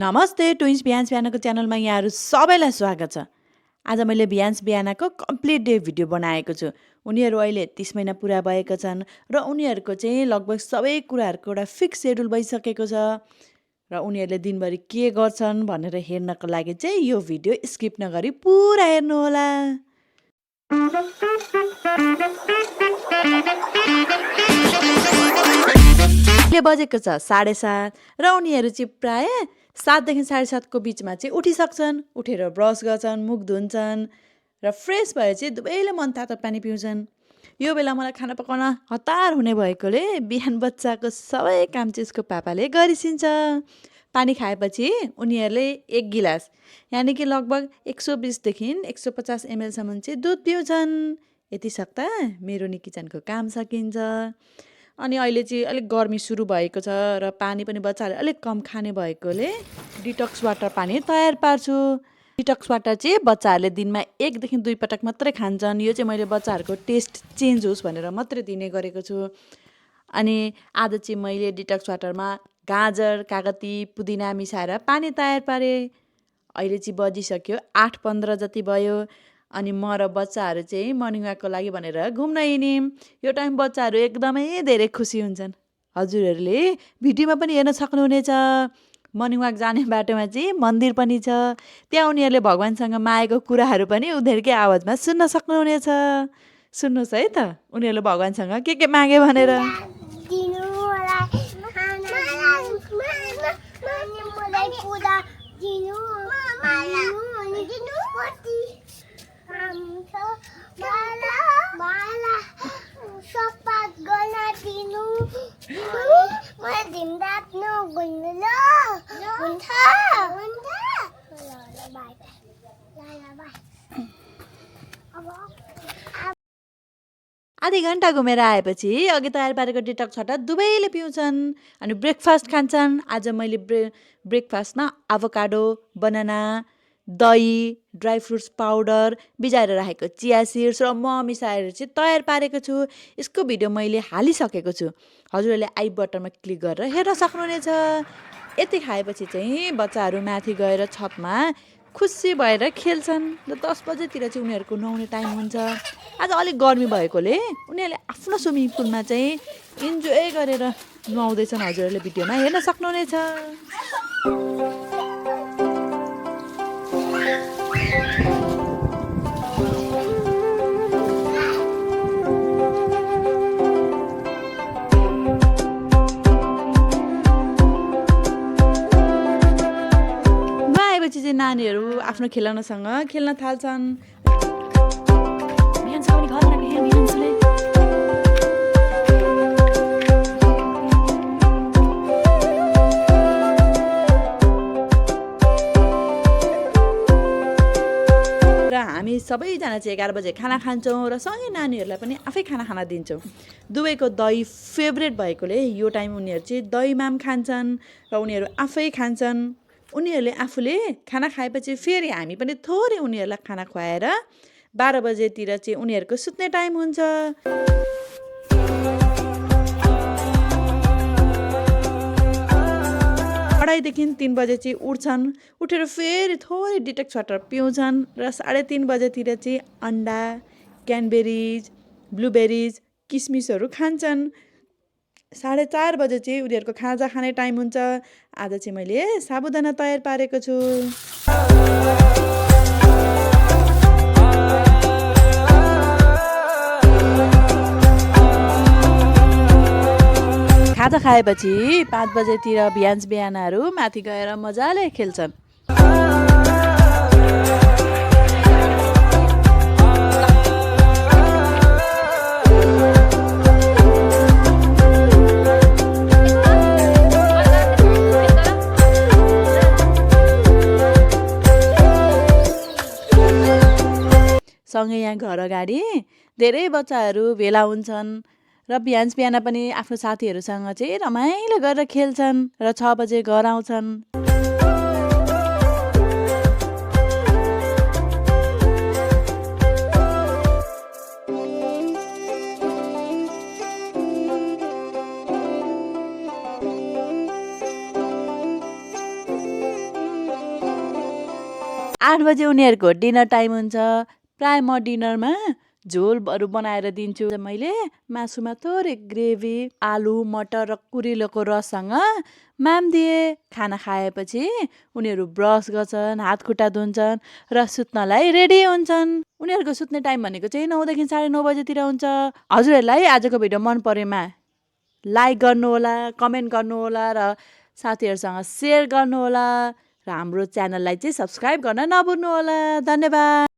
नमस्ते ट्विन्स वियान्स बिहानको च्यानलमा यहाँहरू सबैलाई स्वागत छ। आज मैले वियान्स बिहानको कम्प्लिट डे भिडियो बनाएको छु। उनीहरू अहिले 30 महिना पुरा भएका छन् र उनीहरूको चाहिँ लगभग सबै कुराहरूको एउटा फिक्स सेड्युल भइसकेको छ र उनीहरूले दिनभरि के गर्छन् भनेर हेर्नको लागि चाहिँ यो भिडियो स्किप नगरी पुरा हेर्नुहोला। अहिले बजेको छ 7:30 र उनीहरू चाहिँ प्राय 7देखि 7:30को बिचमा चाहिँ उठिसक्छन्। उठेर ब्रस गर्छन्, मुख धुन्छन् र फ्रेस भएपछि दुवैले मन तातो पानी पिउँछन्। यो बेला मलाई खाना पकाउन हतार हुने भएकोले बिहान बच्चाको सबै काम चाहिँ उसको पापाले गरिसिन्छ। पानी खाएपछि उनीहरूले 1 गिलास यानि कि लगभग 120 देखि 150 ml सम्म चाहिँ दुध पिउँछन्। यति सक्दा मेरो नि किचनको काम सकिन्छ। अनि अहिले चाहिँ अलिक गर्मी सुरु भएको छ र पानी पनि बच्चाहरूले अलिक कम खाने भएकोले डिटक्स वाटर पानी तयार पार्छु। डिटक्स वाटर चाहिँ बच्चाहरूले दिनमा 1 देखि 2 पटक मात्रै खान्छन्। यो चाहिँ मैले बच्चाहरूको टेस्ट चेन्ज होस् भनेर मात्रै दिने गरेको छु। अनि आज चाहिँ मैले डिटक्स वाटरमा गाजर, कागती, पुदिना मिसाएर पानी तयार पारेँ। अहिले चाहिँ बजिसक्यो 8:15 जति भयो। अनि म र बच्चाहरू चाहिँ मर्निङ वाकको लागि भनेर घुम्न हिँड्यौँ। यो टाइम बच्चाहरू एकदमै धेरै खुसी हुन्छन्। हजुरहरूले भिडियोमा पनि हेर्न सक्नुहुनेछ। मर्निङ वाक जाने बाटोमा चाहिँ मन्दिर पनि छ। त्यहाँ उनीहरूले भगवान्सँग मागेको कुराहरू पनि उनीहरूकै आवाजमा सुन्न सक्नुहुनेछ। सुन्नुहोस् है त उनीहरूले भगवान्सँग के मागे भनेर। आधी घन्टा घुमेर आएपछि अघि तयार पारेको डिटक्स वाटर दुवैले पिउँछन्। अनि ब्रेकफास्ट खान्छन्। आज मैले ब्रेकफास्टमा एभोकाडो, बनाना, दही, ड्राई फ्रुट्स पाउडर, भिजाएर राखेको चिया सिड्स र मह मिसाएर चाहिँ तयार पारेको छु। यसको भिडियो मैले हालिसकेको छु। हजुरहरूले आई बटनमा क्लिक गरेर हेर्न सक्नुहुनेछ। यति खाएपछि चाहिँ बच्चाहरू माथि गएर छतमा खुसी भएर खेल्छन् र 10 बजेतिर चाहिँ उनीहरूको नुहाउने टाइम हुन्छ। आज अलिक गर्मी भएकोले उनीहरूले आफ्नो स्विमिङ पुलमा चाहिँ इन्जोय गरेर नुहाउँदैछन्। हजुरहरूले भिडियोमा हेर्न सक्नुहुनेछ। पछि चाहिँ नानीहरू आफ्नो खेलौनासँग खेल्न थाल्छन्। र हामी सबैजना चाहिँ 11 बजे खाना खान्छौँ र सँगै नानीहरूलाई पनि आफै खाना दिन्छौँ। दुवैको दही फेभरेट भएकोले यो टाइम उनीहरू चाहिँ दही माम खान्छन् र उनीहरू आफै खान्छन्। उनीहरूले आफूले खाना खाएपछि फेरि हामी पनि थोरै उनीहरूलाई खाना खुवाएर 12 बजेतिर चाहिँ उनीहरूको सुत्ने टाइम हुन्छ। 2:30 देखि 3 बजे चाहिँ उठ्छन्। उठेर फेरि थोरै डिटक्स वाटर पिउँछन् र 3:30 बजेतिर चाहिँ अन्डा, क्यानबेरिज, ब्लुबेरिज, किसमिसहरू खान्छन्। 4:30 बजे चाहिँ उनीहरूको खाजा खाने टाइम हुन्छ। आज चाहिँ मैले साबुदाना तयार पारेको छु। खाजा खाएपछि 5 बजेतिर बिहान बिहानहरू माथि गएर मजाले खेल्छन्। सँगै यहाँ घर अगाडि धेरै बच्चाहरू भेला हुन्छन् र बिहान पनि आफ्नो साथीहरूसँग चाहिँ रमाइलो गरेर खेल्छन् र 6 बजे घर आउँछन्। 8 बजे उनीहरूको डिनर टाइम हुन्छ। प्राय म डिनरमा झोलहरू बनाएर दिन्छु। मैले मासुमा थोरै ग्रेभी, आलु, मटर र कुरिलोको रससँग दिए। खाना खाएपछि उनीहरू ब्रस गर्छन्, हात खुट्टा धुन्छन् र सुत्नलाई रेडी हुन्छन्। उनीहरूको सुत्ने टाइम भनेको चाहिँ 9 देखि 9:30 बजेतिर हुन्छ। हजुरहरूलाई आजको भिडियो मन परेमा लाइक गर्नुहोला, कमेन्ट गर्नुहोला र साथीहरूसँग सेयर गर्नुहोला र हाम्रो च्यानललाई चाहिँ सब्स्क्राइब गर्न नभुल्नुहोला। धन्यवाद।